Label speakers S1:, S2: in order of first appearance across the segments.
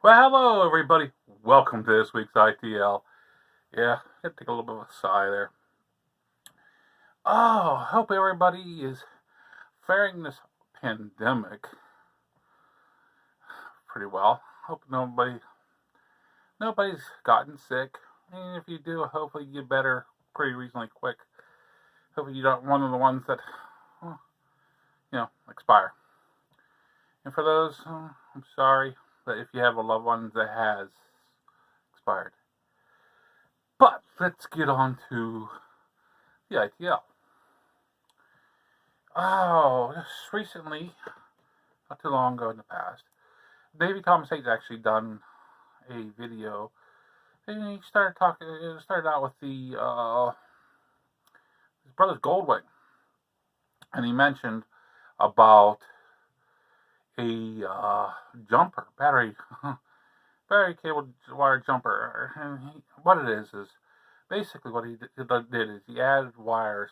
S1: Well, hello everybody. Welcome to this week's ITL. Yeah, I had to take a little bit of a sigh there. Oh, hope everybody is faring this pandemic pretty well. Hope nobody's gotten sick. And if you do, hopefully you get better pretty reasonably quick. Hopefully you're not one of the ones that, well, expire. And for those, I'm sorry that if you have a loved one that has expired. But let's get on to the ITL. Oh, just recently, not too long ago in the past, Davy Thomas Haig's actually done a video, and he started talking. It started out with his brother's Goldwing, and he mentioned about a jumper, battery cable wire jumper, and what it is basically what he did is he added wires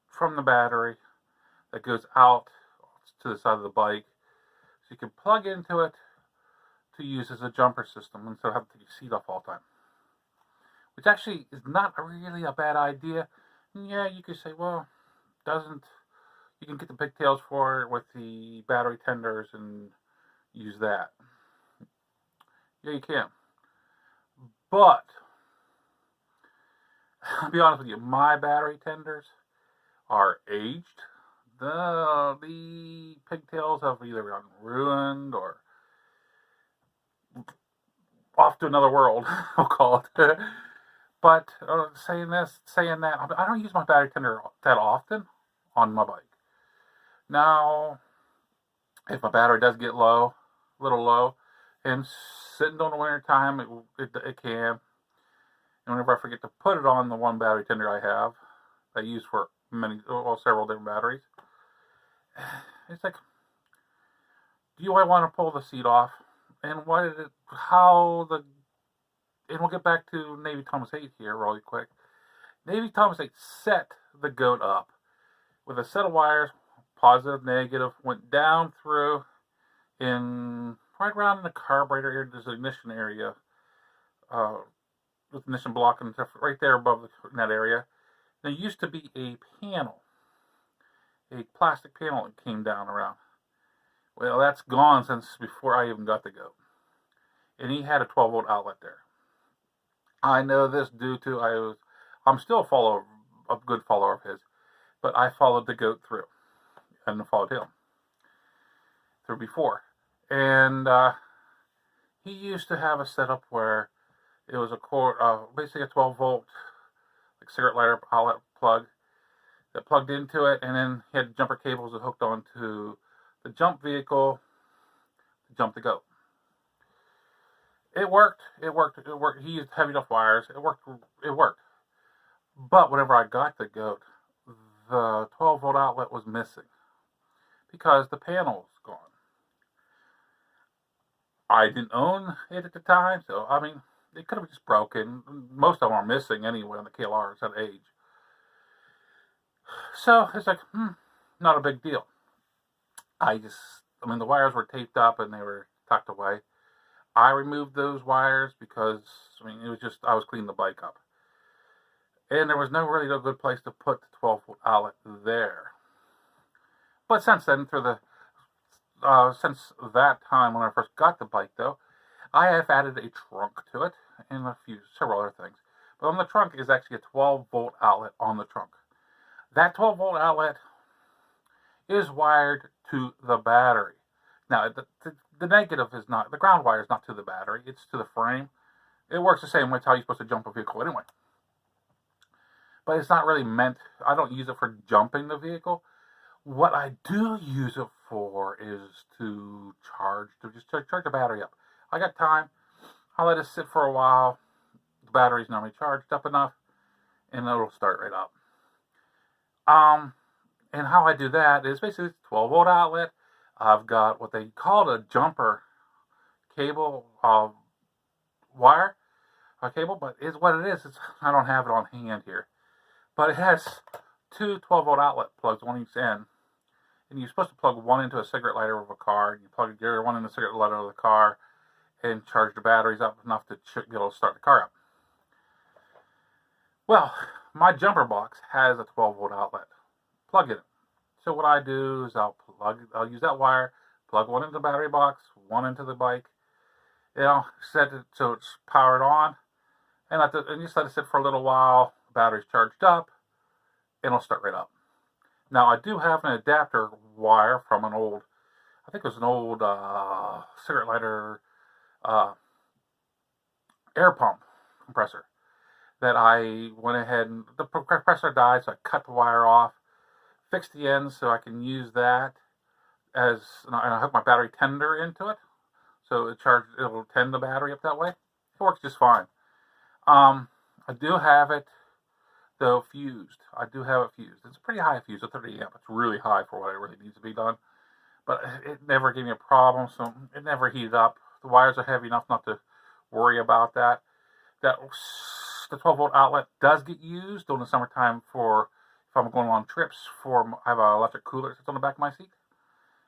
S1: from the battery that goes out to the side of the bike, so you can plug into it to use as a jumper system instead of having to take your seat off all the time. Which actually is not really a bad idea. And yeah, you could say, well, you can get the pigtails for it with the battery tenders and use that. Yeah, you can. But I'll be honest with you, my battery tenders are aged. The pigtails have either been ruined or off to another world, I'll call it. But saying that, I don't use my battery tender that often on my bike. Now, if my battery does get a little low, and sitting during the winter time, it can. And whenever I forget to put it on the one battery tender I have, I use for several different batteries, it's like, do I want to pull the seat off? And and we'll get back to Navy Thomas Haig here really quick. Navy Thomas Haig set the goat up with a set of wires, positive, negative, went down through in right around in the carburetor area, there's an ignition area, with ignition block and stuff right there above in that area. There used to be a plastic panel that came down around. Well, that's gone since before I even got the goat. And he had a 12-volt outlet there. I know this due to I'm still a good follower of his, but I followed the goat through and followed him through before. And he used to have a setup where it was basically a 12-volt like cigarette lighter outlet plug that plugged into it, and then he had jumper cables that hooked onto the jump vehicle to jump the goat. It worked. He used heavy enough wires. It worked. But whenever I got the goat, the 12-volt outlet was missing because the panel was gone. I didn't own it at the time, so I mean, it could have just broken. Most of them are missing anyway on the KLRs at age. So it's like, not a big deal. The wires were taped up and they were tucked away. I removed those wires because, it was just, I was cleaning the bike up. And there was no good place to put the 12-volt outlet there. But since then, since that time when I first got the bike though, I have added a trunk to it and several other things. But on the trunk is actually a 12-volt outlet on the trunk. That 12-volt outlet is wired to the battery. Now, the negative is not, the ground wire is not to the battery, it's to the frame. It works the same way. It's how you're supposed to jump a vehicle anyway. But it's not really meant, I don't use it for jumping the vehicle. What I do use it for is to charge the battery up. I got time, I'll let it sit for a while, the battery's normally charged up enough, and it'll start right up. And how I do that is basically it's a 12-volt outlet. I've got what they call a jumper cable wire cable, but it's what it is. I don't have it on hand here, but it has two 12-volt outlet plugs on each end, and you're supposed to plug one into a cigarette lighter of a car, and you plug the other one in the cigarette lighter of the car, and charge the batteries up enough to be able to start the car up. Well, my jumper box has a 12-volt outlet. Plug it in. So what I do is I'll use that wire, plug one into the battery box, one into the bike, set it so it's powered on, and just let it sit for a little while. The battery's charged up, and it'll start right up. Now I do have an adapter wire from an old, I think it was an old cigarette lighter air pump compressor that I went ahead and the compressor died, so I cut the wire off, fixed the ends so I can use that and I hook my battery tender into it, so it'll tend the battery up that way. It works just fine. I do have it though fused. I do have it fused. It's a pretty high fuse, a 30 amp. It's really high for what it really needs to be done, but it never gave me a problem, so it never heated up. The wires are heavy enough not to worry about that. The 12-volt outlet does get used during the summertime for if I'm going on trips. I have an electric cooler that sits on the back of my seat,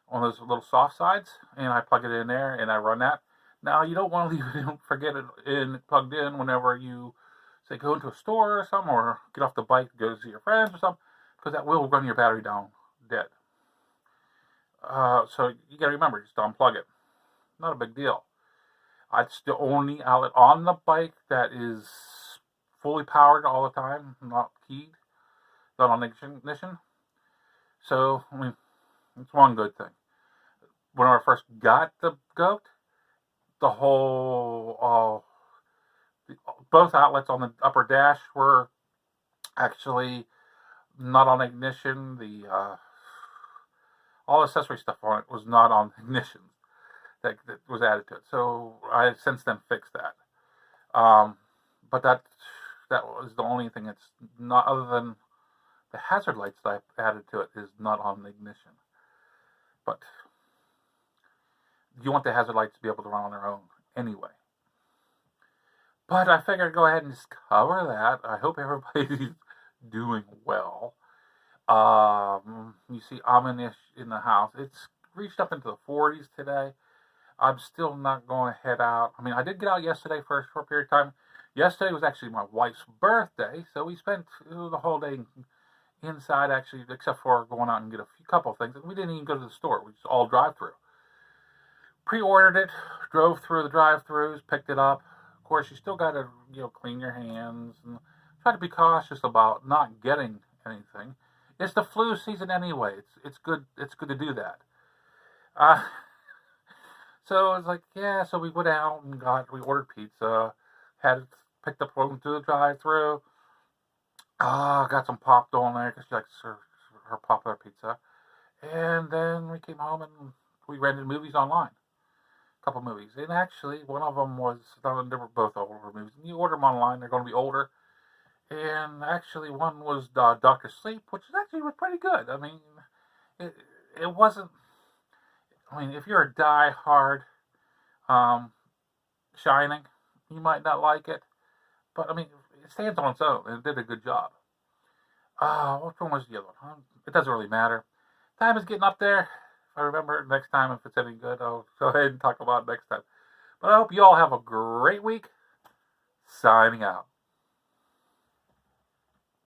S1: on those little soft sides, and I plug it in there and I run that. Now you don't want to leave it, forget it plugged in whenever you say go into a store or something, or get off the bike, go see your friends or something, because that will run your battery down dead. So you got to remember, just unplug it. Not a big deal. It's the only outlet on the bike that is fully powered all the time, not keyed, not on ignition. So, I mean, it's one good thing. When I first got the Goat, the whole, both outlets on the upper dash were actually not on ignition. All accessory stuff on it was not on ignition that was added to it. So I have since then fixed that. But that was the only thing that's not, other than the hazard lights that I added to it, is not on the ignition. But you want the hazard lights to be able to run on their own anyway. But I figured I'd go ahead and just cover that. I hope everybody's doing well. You see ominish in the house. It's reached up into the 40s today. I'm still not going to head out. I mean, I did get out yesterday for a short period of time. Yesterday was actually my wife's birthday, so we spent the whole day inside, actually, except for going out and get a couple of things. We didn't even go to the store. We just all drive-through. Pre-ordered it, drove through the drive-throughs, picked it up. Of course, you still got to clean your hands and try to be cautious about not getting anything. It's the flu season anyway. It's good. It's good to do that. So it's like, yeah. So we went out and we ordered pizza. Had it picked up going to the drive-through. Got some pop on there because she likes her popular pizza. And then we came home and we rented movies online. A couple movies. And actually, one of them was, they were both older movies. And you order them online, they're going to be older. And actually, one was Dr. Sleep, which was pretty good. I mean, it wasn't, I mean, if you're a die-hard Shining, you might not like it. But, I mean, it stands on its own, and it did a good job. Which one was the other one? It doesn't really matter. Time is getting up there. If I remember next time, if it's any good, I'll go ahead and talk about it next time. But I hope you all have a great week. Signing out.